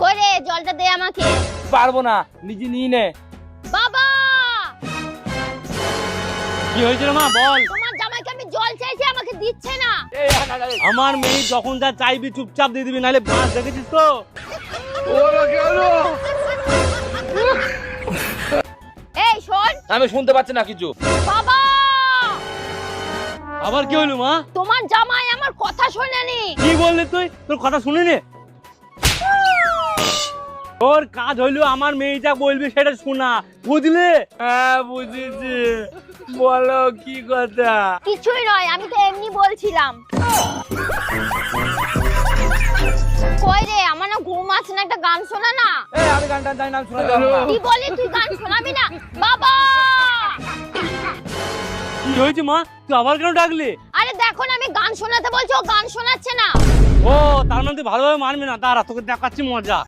কই রে জলটা দে আমাকে। পারবো না, নিজে নিয়ে নে। বাবা কি হয়েছিল মা বল। তোমার জামাইকে আমি জল চাইছি আমাকে দিচ্ছে না। আমার মেয়ে যখন যা চাইবি চুপচাপ দিয়ে দিবি, নাহলে বাঁশ দেখেছিস তো। এই শোন। আমি শুনতে পাচ্ছি না কিছু। বাবা আবার কি হইলো মা? তোমার জামাই আমার কথা শোনেনি। কি বললি তুই? তোর কথা শুনিনি? তোর কাজ হইলো আমার মেয়েটা বলবি সেটা শোনা, বুঝলে? হ্যাঁ বুঝেছি, বলো কি কথা। কিছুই নয়, আমি তো এমনি বলছিলাম। কই রে আমার না ঘুম আসছে না, একটা গান শোনা না। এই আমি গানটা জানি না, আমি শোনাতে পারবো না। কি বলি তুই গান শোনাবি না? বাবা কি হয়েছে মা? তুই আবার কেন ডাকলি? আরে দেখো না আমি গান শোনাতে বলছি, ও গান শোনাচ্ছে না। ও তার মানে তুই ভালোভাবে মানবি না, তারা তোকে দেখাচ্ছি মজা।